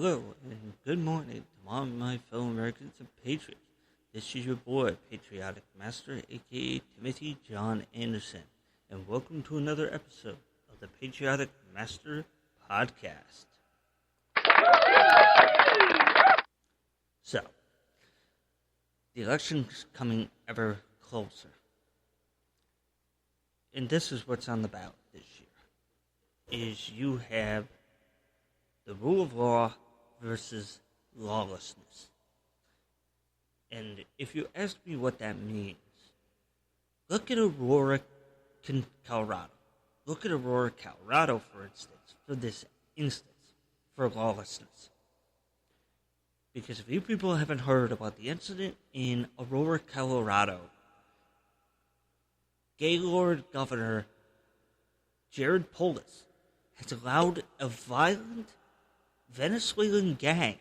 Hello and good morning to all my fellow Americans and Patriots. This is your boy, Patriotic Master, aka Timothy John Anderson, and welcome to another episode of the Patriotic Master Podcast. So, the election's coming ever closer, and this is what's on the ballot this year, is you have the rule of law versus lawlessness. And if you ask me what that means, look at Aurora, Colorado. Look at Aurora, Colorado, for this instance, for lawlessness. Because if you people haven't heard about the incident in Aurora, Colorado, Gaylord Governor Jared Polis has allowed a violent Venezuelan gang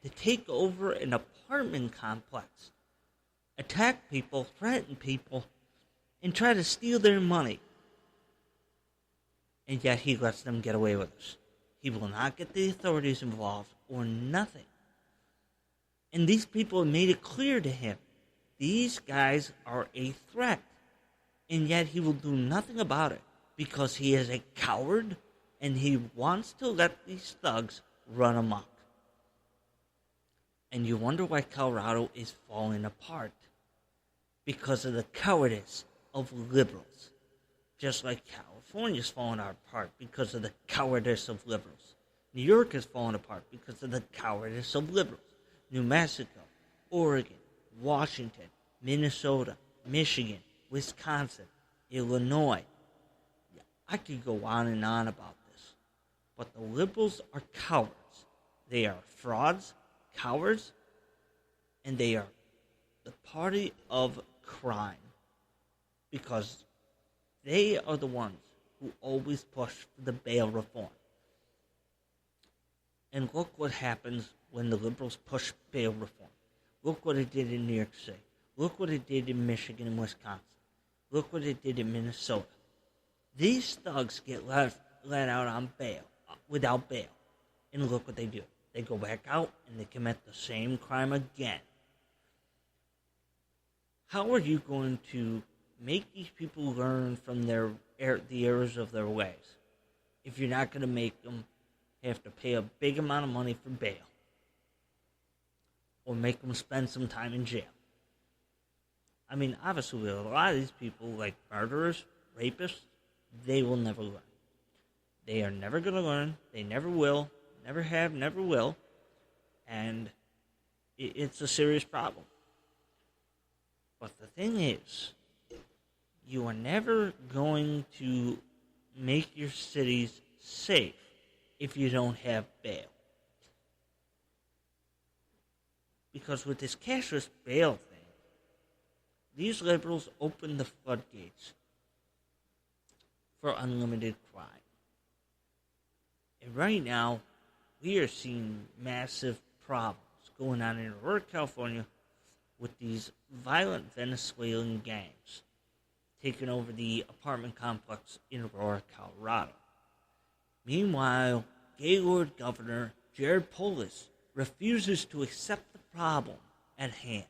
to take over an apartment complex, attack people, threaten people, and try to steal their money. And yet he lets them get away with it. He will not get the authorities involved or nothing. And these people have made it clear to him, these guys are a threat. And yet he will do nothing about it because he is a coward and he wants to let these thugs run amok. And you wonder why Colorado is falling apart. Because of the cowardice of liberals. Just like California's falling apart because of the cowardice of liberals. New York is falling apart because of the cowardice of liberals. New Mexico, Oregon, Washington, Minnesota, Michigan, Wisconsin, Illinois. I could go on and on about this. But the liberals are cowards. They are frauds, cowards, and they are the party of crime. Because they are the ones who always push for the bail reform. And look what happens when the liberals push bail reform. Look what it did in New York City. Look what it did in Michigan and Wisconsin. Look what it did in Minnesota. These thugs get let out on bail, without bail. And look what they do. They go back out and they commit the same crime again. How are you going to make these people learn from the errors of their ways if you're not going to make them have to pay a big amount of money for bail or make them spend some time in jail? I mean, obviously, a lot of these people, like murderers, rapists, they will never learn. They are never going to learn. They never will. Never have, never will. And it's a serious problem. But the thing is, you are never going to make your cities safe if you don't have bail. Because with this cashless bail thing, these liberals open the floodgates for unlimited crime. And right now, we are seeing massive problems going on in Aurora, California with these violent Venezuelan gangs taking over the apartment complex in Aurora, Colorado. Meanwhile, Gaylord Governor Jared Polis refuses to accept the problem at hand.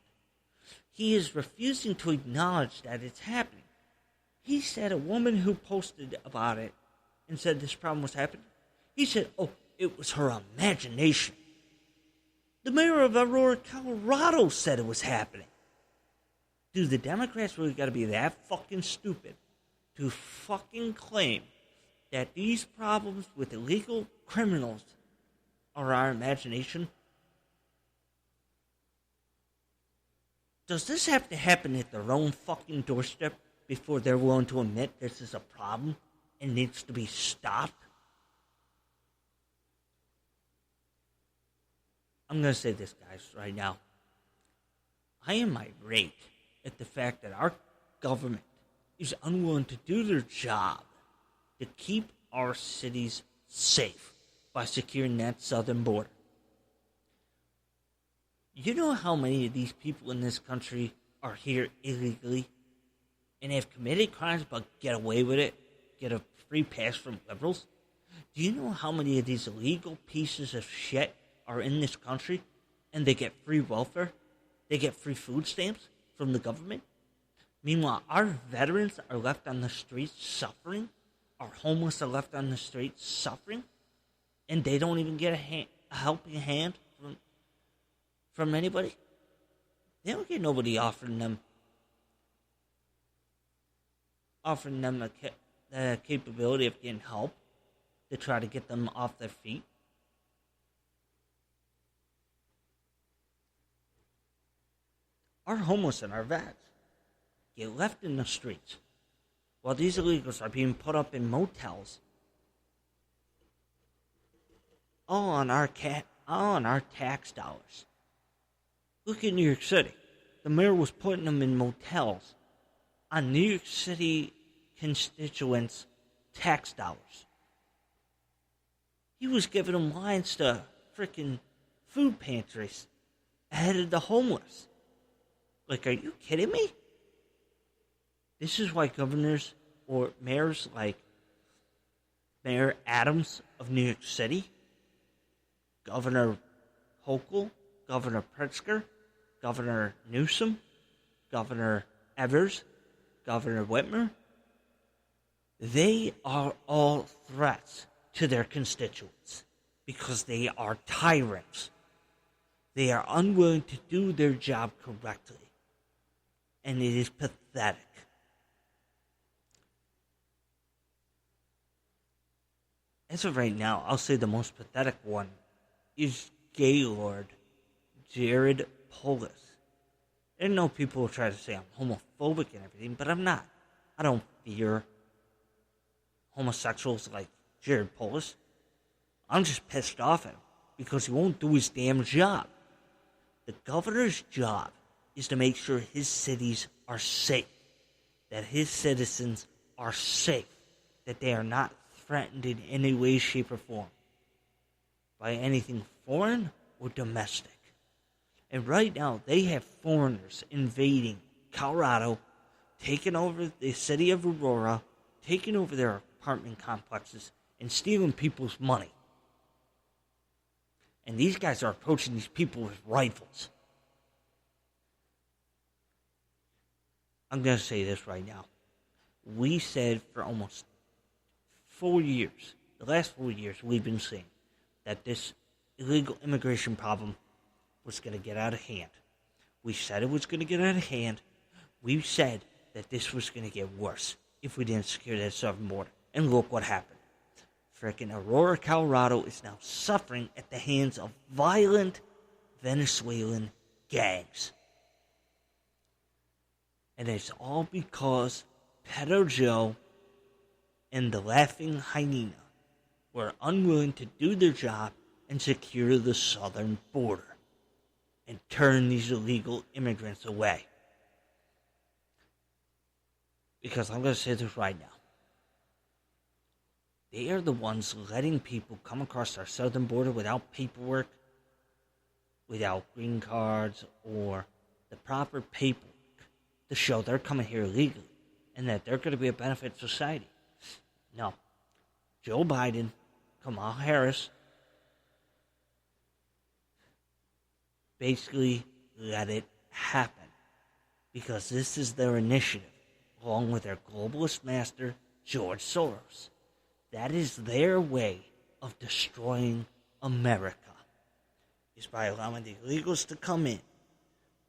He is refusing to acknowledge that it's happening. He said a woman who posted about it and said this problem was happening, he said, it was her imagination. The mayor of Aurora, Colorado said it was happening. Do the Democrats really got to be that fucking stupid to fucking claim that these problems with illegal criminals are our imagination? Does this have to happen at their own fucking doorstep before they're willing to admit this is a problem and needs to be stopped? I'm going to say this, guys, right now. I am irate at the fact that our government is unwilling to do their job to keep our cities safe by securing that southern border. You know how many of these people in this country are here illegally and have committed crimes but get away with it, get a free pass from liberals? Do you know how many of these illegal pieces of shit are in this country and they get free welfare, they get free food stamps from the government. Meanwhile, our veterans are left on the streets suffering. Our homeless are left on the streets suffering. And they don't even get a helping hand from anybody. They don't get nobody offering them the capability of getting help to try to get them off their feet. Our homeless and our vets get left in the streets while these illegals are being put up in motels, all on our tax dollars. Look at New York City. The mayor was putting them in motels on New York City constituents' tax dollars. He was giving them lines to frickin' food pantries ahead of the homeless. Like, are you kidding me? This is why governors or mayors like Mayor Adams of New York City, Governor Hochul, Governor Pritzker, Governor Newsom, Governor Evers, Governor Whitmer, they are all threats to their constituents because they are tyrants. They are unwilling to do their job correctly. And it is pathetic. As of right now, I'll say the most pathetic one is Gaylord Jared Polis. I know people will try to say I'm homophobic and everything, but I'm not. I don't fear homosexuals like Jared Polis. I'm just pissed off at him because he won't do his damn job. The governor's job is to make sure his cities are safe, that his citizens are safe, that they are not threatened in any way, shape, or form by anything foreign or domestic. And right now, they have foreigners invading Colorado, taking over the city of Aurora, taking over their apartment complexes, and stealing people's money. And these guys are approaching these people with rifles. I'm going to say this right now. We said for almost 4 years, the last 4 years, we've been saying that this illegal immigration problem was going to get out of hand. We said it was going to get out of hand. We said that this was going to get worse if we didn't secure that southern border. And look what happened. Frickin' Aurora, Colorado is now suffering at the hands of violent Venezuelan gangs. And it's all because Pedo Joe and the Laughing Hyena were unwilling to do their job and secure the southern border and turn these illegal immigrants away. Because I'm going to say this right now. They are the ones letting people come across our southern border without paperwork, without green cards, or the proper paperwork to show they're coming here legally and that they're going to be a benefit to society. No. Joe Biden, Kamala Harris, basically let it happen because this is their initiative, along with their globalist master, George Soros. That is their way of destroying America, is by allowing the illegals to come in,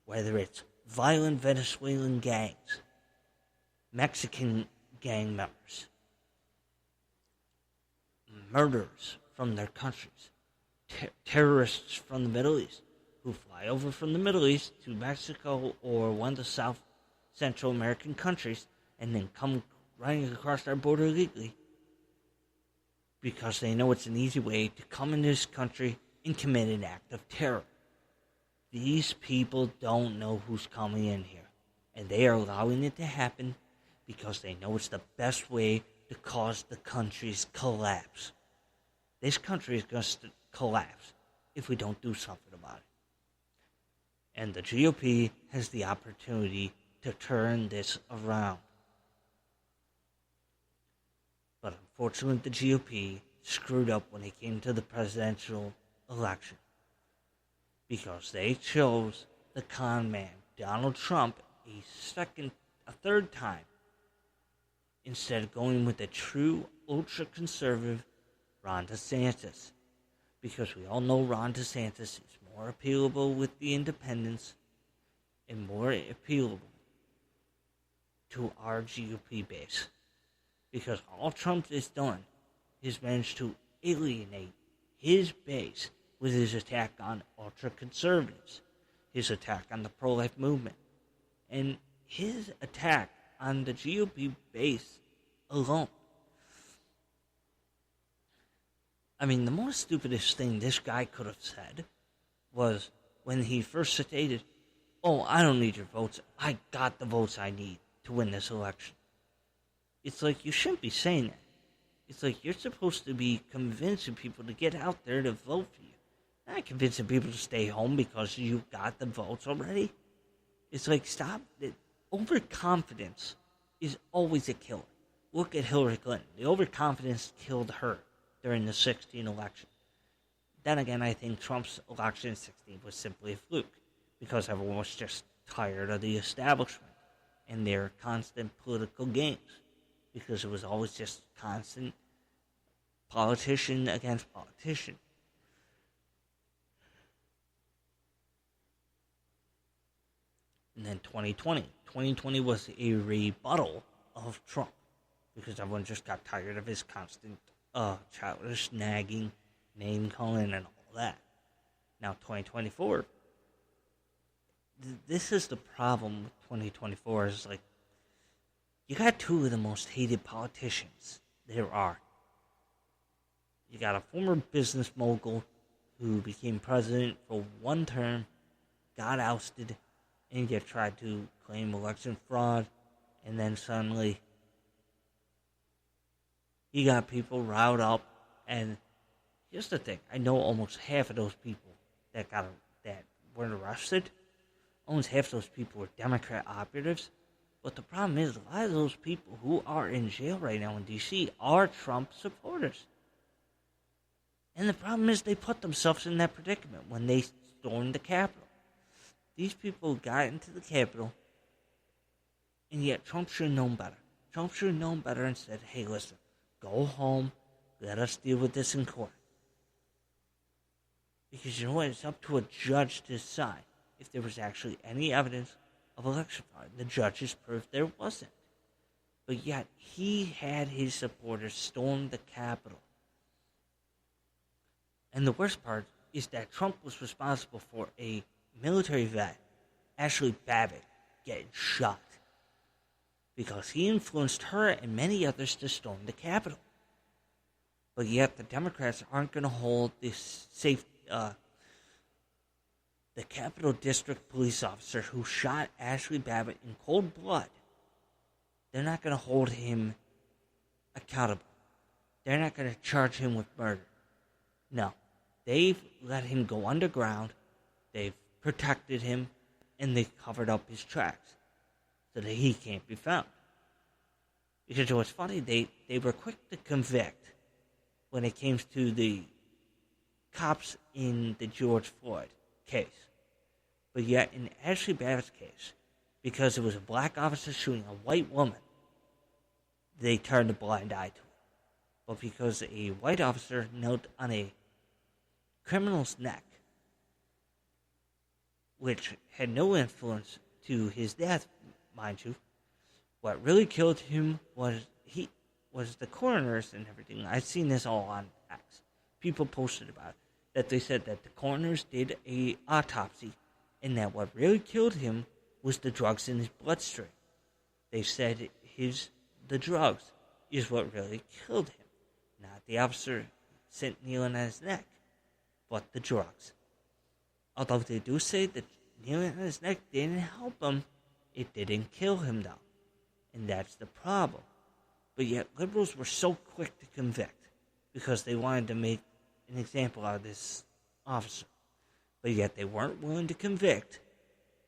whether it's violent Venezuelan gangs, Mexican gang members, murderers from their countries, terrorists from the Middle East, who fly over from the Middle East to Mexico or one of the South Central American countries and then come running across our border illegally because they know it's an easy way to come in this country and commit an act of terror. These people don't know who's coming in here, and they are allowing it to happen because they know it's the best way to cause the country's collapse. This country is going to collapse if we don't do something about it. And the GOP has the opportunity to turn this around. But unfortunately, the GOP screwed up when it came to the presidential election. because they chose the con man, Donald Trump, a third time, instead of going with the true ultra-conservative Ron DeSantis. Because we all know Ron DeSantis is more appealable with the independents and more appealable to our GOP base. Because all Trump has done is managed to alienate his base with his attack on ultra-conservatives, his attack on the pro-life movement, and his attack on the GOP base alone. I mean, the most stupidest thing this guy could have said was when he first stated, "Oh, I don't need your votes. I got the votes I need to win this election." It's like, you shouldn't be saying that. It's like, you're supposed to be convincing people to get out there to vote for you. Not convincing people to stay home because you got the votes already. It's like, stop. Overconfidence is always a killer. Look at Hillary Clinton. The overconfidence killed her during the 2016 election. Then again, I think Trump's election in 2016 was simply a fluke because everyone was just tired of the establishment and their constant political games, because it was always just constant politician against politician. And then 2020 was a rebuttal of Trump, because everyone just got tired of his constant childish nagging, name calling, and all that. Now 2024, this is the problem with 2024, is like, you got two of the most hated politicians there are. You got a former business mogul who became president for one term, got ousted, and yet tried to claim election fraud, and then suddenly you got people riled up. And here's the thing: I know almost half of those people that were arrested, almost half of those people were Democrat operatives. But the problem is, a lot of those people who are in jail right now in D.C. are Trump supporters. And the problem is, they put themselves in that predicament when they stormed the Capitol. These people got into the Capitol, and yet Trump should have known better. Trump should have known better and said, "Hey, listen, go home, let us deal with this in court." Because you know what? It's up to a judge to decide if there was actually any evidence of election fraud. The judges proved there wasn't. But yet, he had his supporters storm the Capitol. And the worst part is that Trump was responsible for a military vet, Ashley Babbitt, getting shot, because he influenced her and many others to storm the Capitol. But yet, the Democrats aren't going to hold this the Capitol District police officer who shot Ashley Babbitt in cold blood. They're not going to hold him accountable. They're not going to charge him with murder. No. They've let him go underground, they've protected him, and they've covered up his tracks so that he can't be found. Because what's funny, they were quick to convict when it came to the cops in the George Floyd case. But yet, in Ashley Babbitt's case, because it was a black officer shooting a white woman, they turned a blind eye to it. But because a white officer knelt on a criminal's neck, which had no influence to his death, mind you, what really killed him was the coroners and everything. I've seen this all on X. People posted about it, that they said that the coroners did a autopsy, and that what really killed him was the drugs in his bloodstream. They said the drugs is what really killed him, not the officer kneeling on his neck, but the drugs. Although they do say that kneeling on his neck didn't help him, it didn't kill him though. And that's the problem. But yet liberals were so quick to convict because they wanted to make an example out of this officer. But yet they weren't willing to convict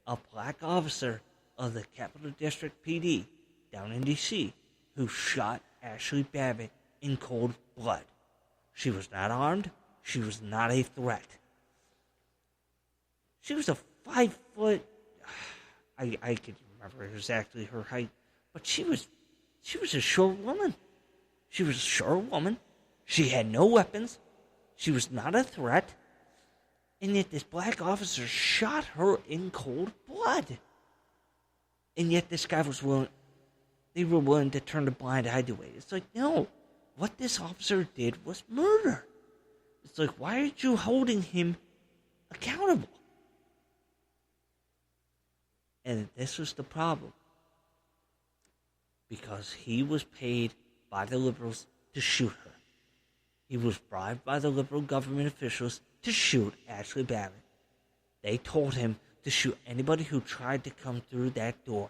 a black officer of the Capitol District PD down in D.C. who shot Ashley Babbitt in cold blood. She was not armed. She was not a threat. She was a 5 foot. I can remember exactly her height, but she was a short woman. She was a short woman. She had no weapons. She was not a threat. And yet this black officer shot her in cold blood. And yet this guy was willing, they were willing to turn a blind eye to it. It's like, no, what this officer did was murder. It's like, why aren't you holding him accountable? And this was the problem. Because he was paid by the liberals to shoot her. He was bribed by the liberal government officials to shoot Ashley Babbitt. They told him to shoot anybody who tried to come through that door.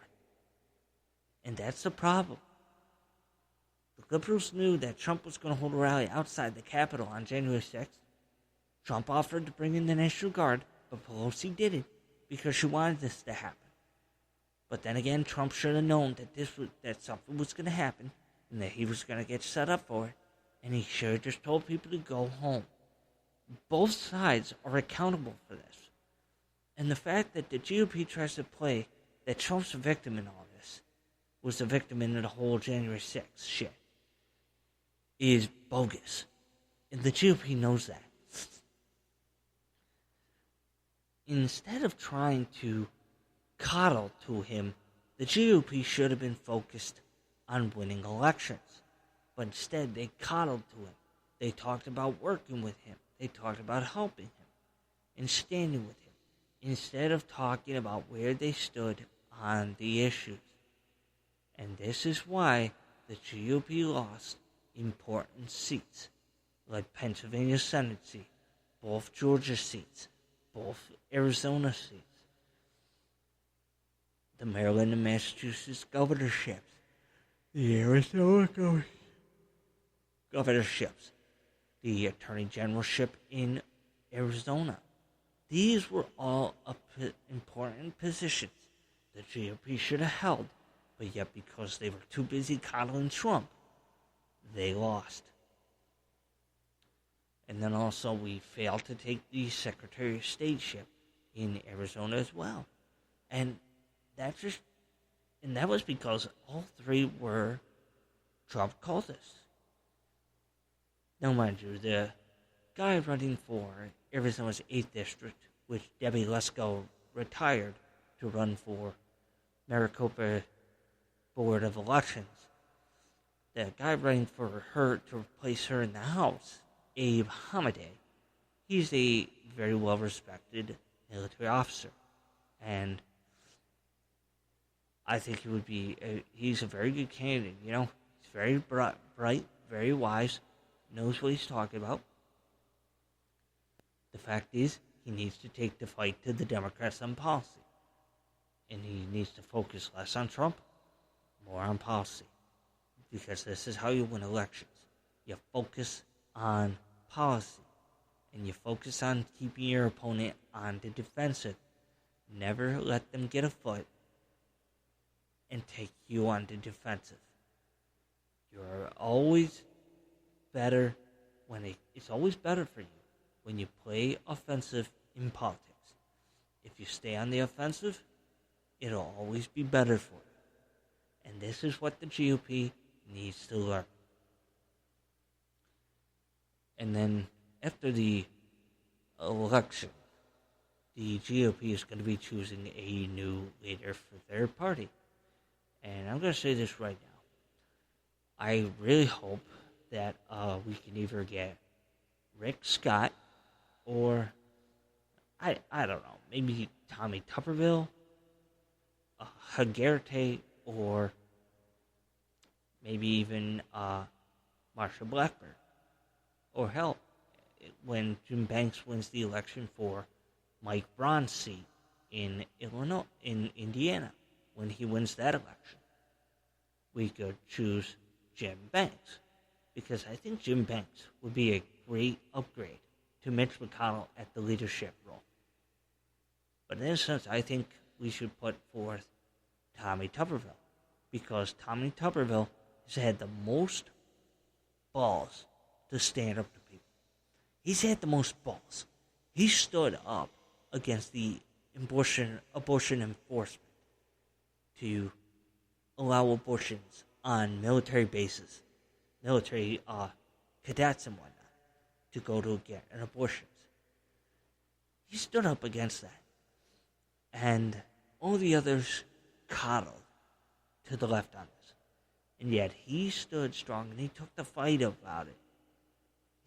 And that's the problem. The liberals knew that Trump was going to hold a rally outside the Capitol on January 6th. Trump offered to bring in the National Guard, but Pelosi didn't because she wanted this to happen. But then again, Trump should have known that something was going to happen and that he was going to get set up for it, and he should have just told people to go home. Both sides are accountable for this. And the fact that the GOP tries to play that Trump's a victim in all this, was the victim in the whole January 6th shit, is bogus. And the GOP knows that. Instead of trying to coddle to him, the GOP should have been focused on winning elections. But instead, they coddled to him. They talked about working with him. They talked about helping him and standing with him, instead of talking about where they stood on the issues. And this is why the GOP lost important seats, like Pennsylvania Senate seat, both Georgia seats, both Arizona seats, the Maryland and Massachusetts governorships, the Arizona governorships, the Attorney Generalship in Arizona. These were all important positions the GOP should have held, but yet because they were too busy coddling Trump, they lost. And then also we failed to take the Secretary of Stateship in Arizona as well. And that was because all three were Trump cultists. Now, mind you, the guy running for Arizona's 8th District, which Debbie Lesko retired to run for Maricopa Board of Elections, the guy running for her to replace her in the House, Abe Hamadeh, he's a very well-respected military officer. And I think he's a very good candidate, you know. He's very bright, very wise, knows what he's talking about. The fact is, he needs to take the fight to the Democrats on policy. And he needs to focus less on Trump, more on policy. Because this is how you win elections. You focus on policy. And you focus on keeping your opponent on the defensive. Never let them get a foot and take you on the defensive. You're always better it's always better for you when you play offensive in politics. If you stay on the offensive, it'll always be better for you. And this is what the GOP needs to learn. And then after the election, the GOP is going to be choosing a new leader for their party. And I'm going to say this right now. I really hope that we can either get Rick Scott or, I don't know, maybe Tommy Tuberville, Haggerty, or maybe even Marsha Blackburn. Or hell, when Jim Banks wins the election for Mike Braun's seat in Indiana, when he wins that election, we could choose Jim Banks. Because I think Jim Banks would be a great upgrade to Mitch McConnell at the leadership role. But in a sense, I think we should put forth Tommy Tuberville. Because Tommy Tuberville has had the most balls to stand up to people. He's had the most balls. He stood up against the abortion enforcement to allow abortions on military bases, military cadets and whatnot, to go to get an abortion. He stood up against that. And all the others coddled to the left on this. And yet he stood strong and he took the fight about it.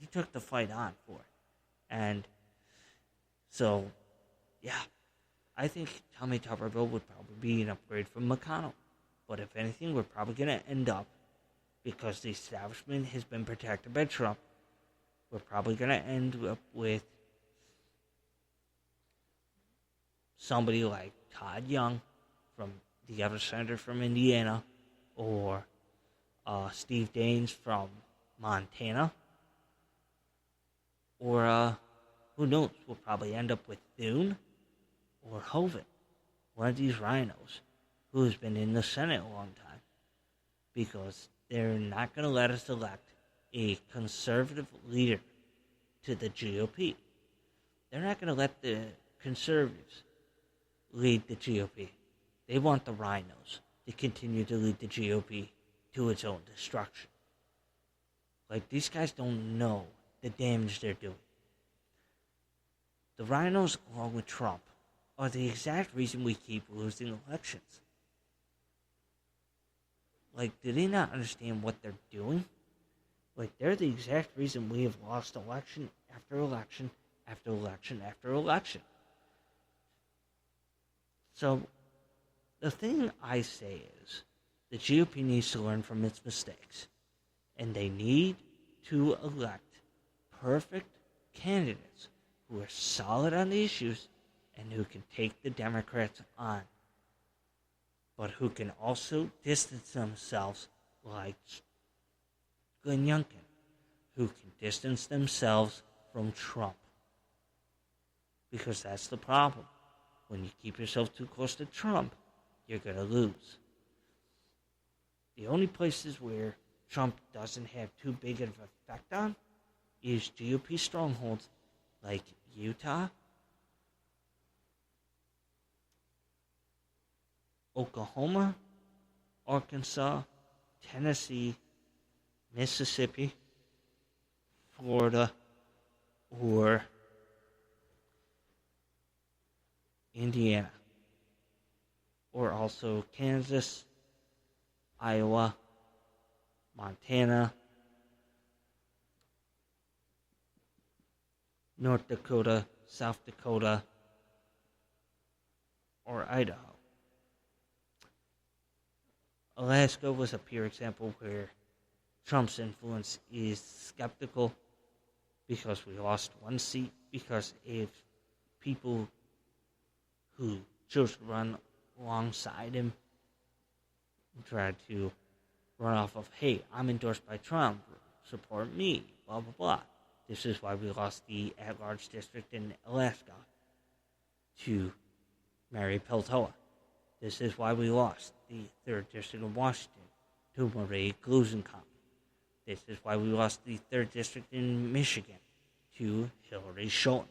He took the fight on for it. And so, yeah, I think Tommy Tuberville would probably be an upgrade from McConnell. But if anything, we're probably going to end up, because the establishment has been protected by Trump, we're probably going to end up with somebody like Todd Young, from the other senator from Indiana, or Steve Daines from Montana, or who knows, we'll probably end up with Thune or Hovind, one of these rhinos who's been in the Senate a long time, because they're not going to let us elect a conservative leader to the GOP. They're not going to let the conservatives lead the GOP. They want the rhinos to continue to lead the GOP to its own destruction. Like, these guys don't know the damage they're doing. The rhinos, along with Trump, are the exact reason we keep losing elections. Like, do they not understand what they're doing? Like, they're the exact reason we have lost election after election after election after election. So, the thing I say is, the GOP needs to learn from its mistakes. And they need to elect perfect candidates who are solid on the issues and who can take the Democrats on, but who can also distance themselves, like Glenn Youngkin, who can distance themselves from Trump. Because that's the problem. When you keep yourself too close to Trump, you're going to lose. The only places where Trump doesn't have too big of an effect on is GOP strongholds like Utah, Oklahoma, Arkansas, Tennessee, Mississippi, Florida, or Indiana, or also Kansas, Iowa, Montana, North Dakota, South Dakota, or Idaho. Alaska was a pure example where Trump's influence is skeptical, because we lost one seat because if people who chose to run alongside him and tried to run off of, hey, I'm endorsed by Trump, support me, blah, blah, blah. This is why we lost the at-large district in Alaska to Mary Peltola. This is why we lost the 3rd District of Washington to Marie Gluesenkamp. This is why we lost the 3rd District in Michigan to Hillary Scholten.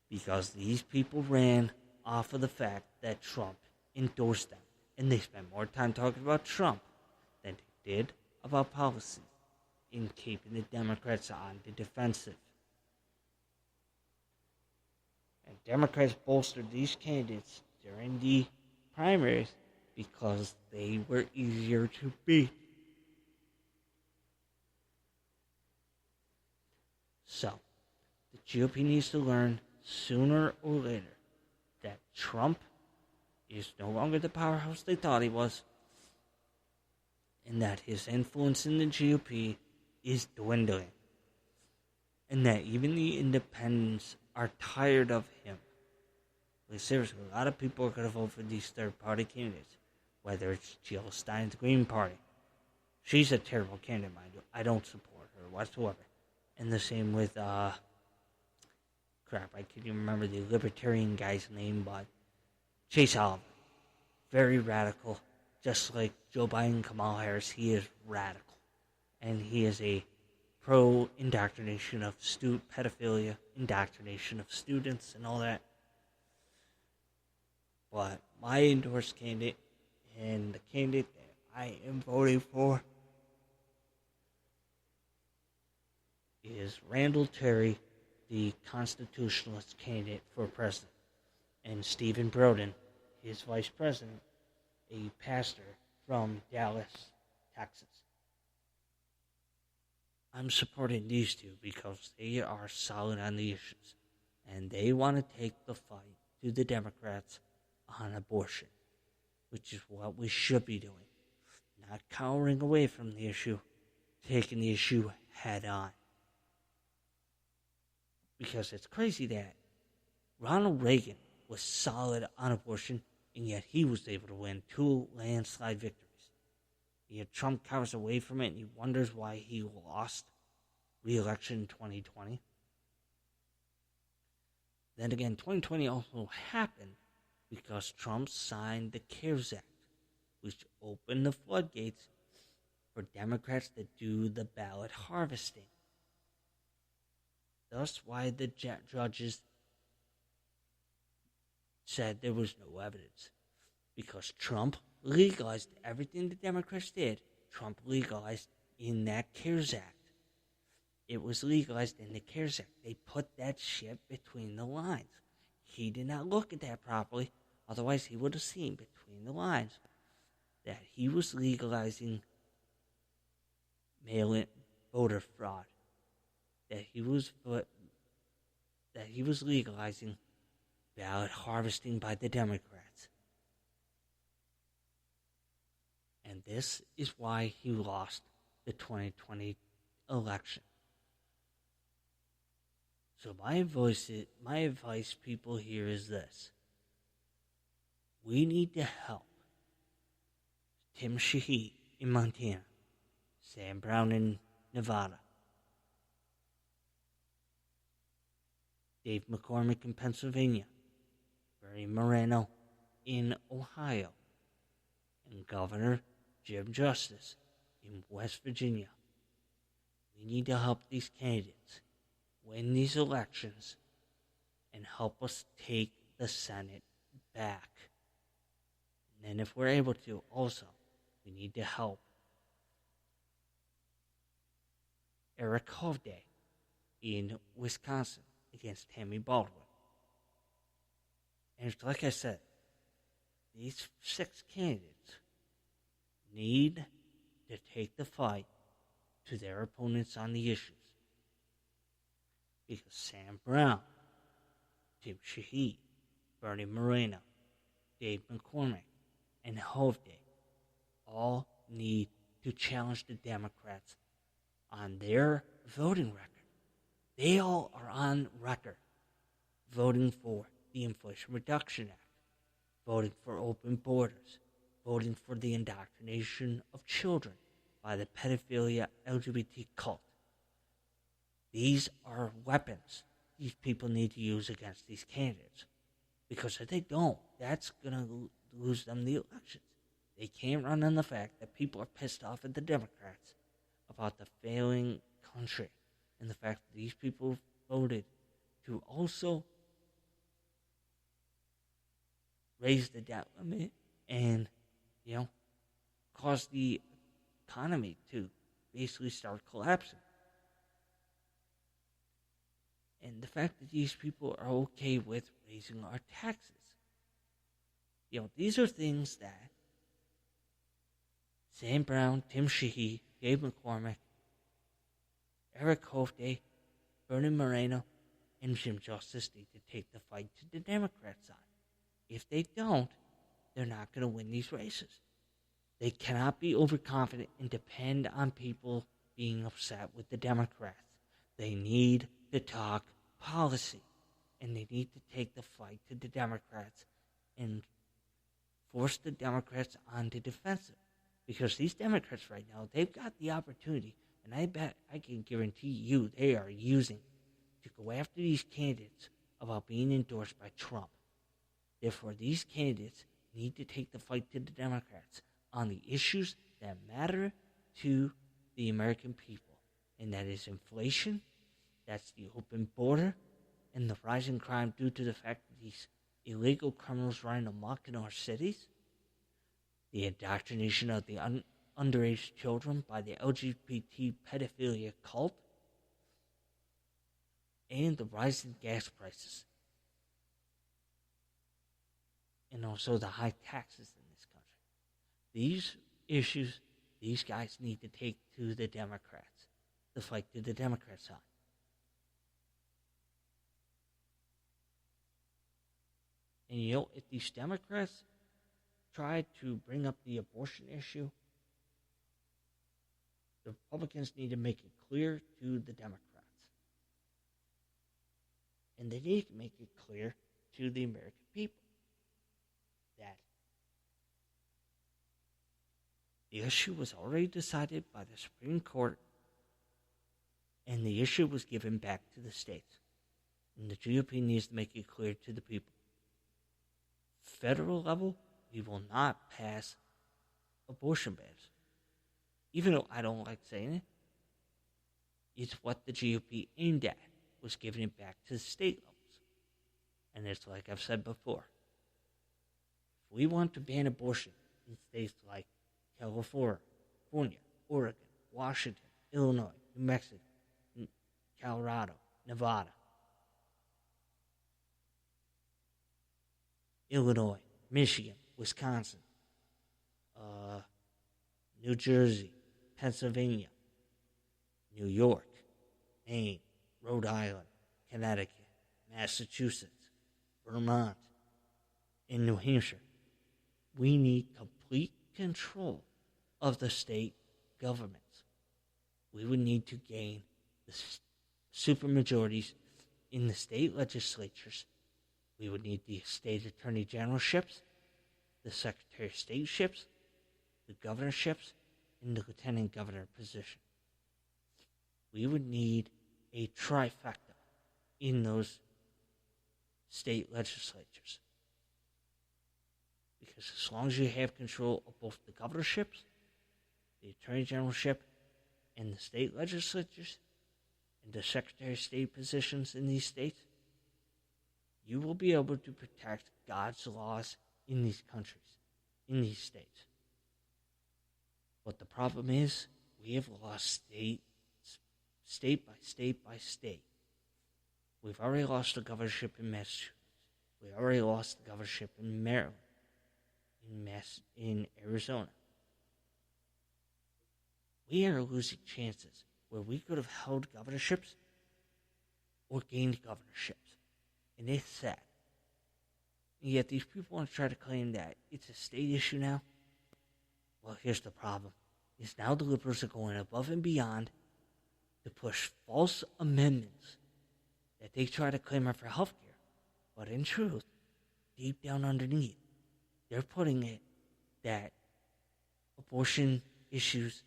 Because these people ran off of the fact that Trump endorsed them. And they spent more time talking about Trump than they did about policy in keeping the Democrats on the defensive. And Democrats bolstered these candidates during the primaries because they were easier to beat. So, the GOP needs to learn sooner or later that Trump is no longer the powerhouse they thought he was, and that his influence in the GOP is dwindling, and that even the independents are tired of him. Like, seriously, a lot of people are going to vote for these third-party candidates, whether it's Jill Stein's Green Party. She's a terrible candidate, mind you. I don't support her whatsoever. And the same with, I can't even remember the libertarian guy's name, but Chase Oliver. Very radical. Just like Joe Biden, Kamala Harris, he is radical. And he is a pro indoctrination of pedophilia, indoctrination of students, and all that. But my endorsed candidate and the candidate that I am voting for is Randall Terry, the constitutionalist candidate for president, and Stephen Broden, his vice president, a pastor from Dallas, Texas. I'm supporting these two because they are solid on the issues, and they want to take the fight to the Democrats on abortion, which is what we should be doing. Not cowering away from the issue, taking the issue head on. Because it's crazy that Ronald Reagan was solid on abortion, and yet he was able to win 2 landslide victories. Yet Trump cowers away from it, and he wonders why he lost re-election in 2020. Then again, 2020 also happened because Trump signed the CARES Act, which opened the floodgates for Democrats to do the ballot harvesting. Thus why the judges said there was no evidence. Because Trump legalized everything the Democrats did. Trump legalized in that CARES Act. It was legalized in the CARES Act. They put that shit between the lines. He did not look at that properly. Otherwise, he would have seen between the lines that he was legalizing mail-in voter fraud. That he was legalizing ballot harvesting by the Democrats. And this is why he lost the 2020 election. So my advice, people, here is this. We need to help Tim Sheehy in Montana, Sam Brown in Nevada, Dave McCormick in Pennsylvania, Bernie Moreno in Ohio, and Governor Jim Justice in West Virginia. We need to help these candidates win these elections and help us take the Senate back. And then if we're able to, also, we need to help Eric Hovde in Wisconsin against Tammy Baldwin. And like I said, these 6 candidates need to take the fight to their opponents on the issues. Because Sam Brown, Tim Sheehy, Bernie Moreno, Dave McCormick, and Hovde all need to challenge the Democrats on their voting record. They all are on record voting for the Inflation Reduction Act, voting for open borders, voting for the indoctrination of children by the pedophilia LGBT cult. These are weapons these people need to use against these candidates. Because if they don't, that's going to lose them the elections. They can't run on the fact that people are pissed off at the Democrats about the failing country and the fact that these people voted to also raise the debt limit and, cause the economy to basically start collapsing. And the fact that these people are okay with raising our taxes. These are things that Sam Brown, Tim Sheehy, Dave McCormick, Eric Hovde, Bernie Moreno, and Jim Justice need to take the fight to the Democrats on. If they don't, they're not going to win these races. They cannot be overconfident and depend on people being upset with the Democrats. They need to talk policy, and they need to take the fight to the Democrats and force the Democrats on the defensive. Because these Democrats right now, they've got the opportunity, and I can guarantee you they are using to go after these candidates about being endorsed by Trump. Therefore, these candidates need to take the fight to the Democrats on the issues that matter to the American people. and that is inflation, that's the open border, and the rising crime due to the fact that these illegal criminals running amok in our cities, the indoctrination of the underage children by the LGBT pedophilia cult, and the rising gas prices, and also the high taxes in this country. These issues, these guys need to take to the Democrats, to fight to the Democrat side. And if these Democrats try to bring up the abortion issue, the Republicans need to make it clear to the Democrats. And they need to make it clear to the American people that the issue was already decided by the Supreme Court, and the issue was given back to the states. And the GOP needs to make it clear to the people. Federal level, we will not pass abortion bans. Even though I don't like saying it, it's what the GOP aimed at, was giving it back to the state levels. And it's like I've said before. If we want to ban abortion in states like California, Oregon, Washington, Illinois, New Mexico, Colorado, Nevada, Illinois, Michigan, Wisconsin, New Jersey, Pennsylvania, New York, Maine, Rhode Island, Connecticut, Massachusetts, Vermont, and New Hampshire. We need complete control of the state governments. We would need to gain the supermajorities in the state legislatures. We would need the state attorney generalships, the secretary of stateships, the governorships, and the lieutenant governor position. We would need a trifecta in those state legislatures. Because as long as you have control of both the governorships, the attorney generalship, and the state legislatures, and the secretary of state positions in these states, you will be able to protect God's laws in these countries, in these states. But the problem is, we have lost state by state by state. We've already lost the governorship in Massachusetts. We already lost the governorship in Maryland, in Arizona. We are losing chances where we could have held governorships or gained governorships. And it's sad. And yet these people want to try to claim that it's a state issue now. Well, here's the problem. Is now the liberals are going above and beyond to push false amendments that they try to claim are for health care. But in truth, deep down underneath, they're putting it that abortion issues,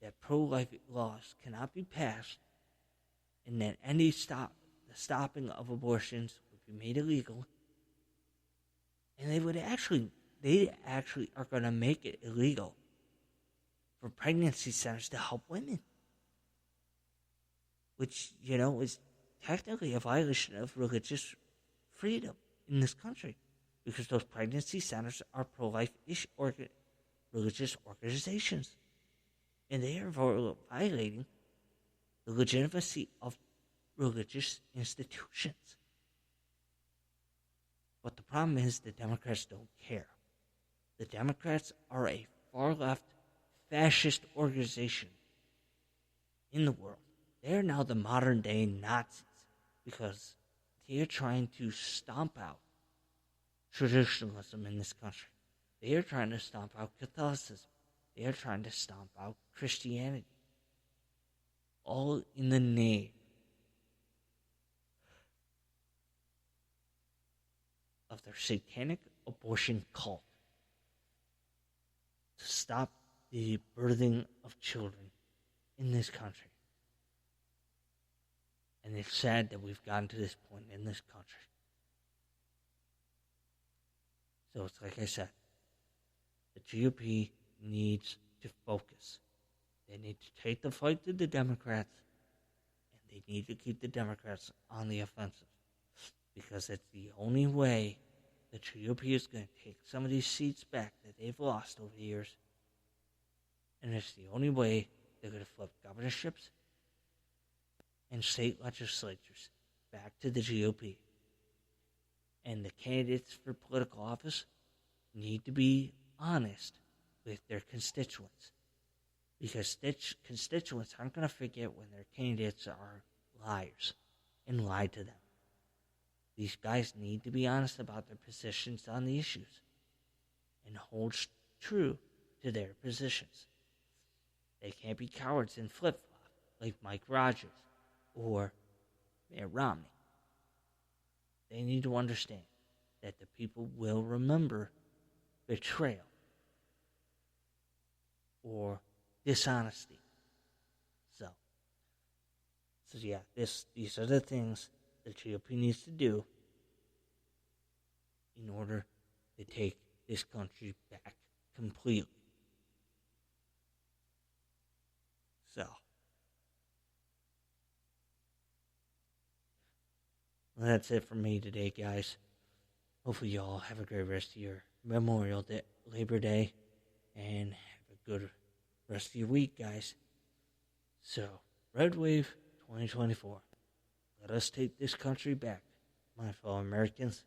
that pro-life laws cannot be passed, and that any stopping of abortions would be made illegal. And they actually are going to make it illegal for pregnancy centers to help women, which, is technically a violation of religious freedom in this country, because those pregnancy centers are pro-life religious organizations, and they are violating the legitimacy of religious institutions. But the problem is the Democrats don't care. The Democrats are a far-left fascist organization in the world. They are now the modern-day Nazis because they are trying to stomp out traditionalism in this country. They are trying to stomp out Catholicism. They are trying to stomp out Christianity. All in the name of their satanic abortion cult, to stop the birthing of children in this country. And it's sad that we've gotten to this point in this country. So it's like I said, the GOP needs to focus. They need to take the fight to the Democrats, and they need to keep the Democrats on the offensive. Because it's the only way the GOP is going to take some of these seats back that they've lost over the years. And it's the only way they're going to flip governorships and state legislatures back to the GOP. And the candidates for political office need to be honest with their constituents. Because constituents aren't going to forget when their candidates are liars and lied to them. These guys need to be honest about their positions on the issues and hold true to their positions. They can't be cowards and flip-flop like Mike Rogers or Mitt Romney. They need to understand that the people will remember betrayal or dishonesty. So yeah, these are the things the GOP needs to do in order to take this country back completely. So, well, that's it for me today, guys. Hopefully you all have a great rest of your Memorial Day, Labor Day, and have a good rest of your week, guys. So, Red Wave 2024. Let us take this country back, my fellow Americans.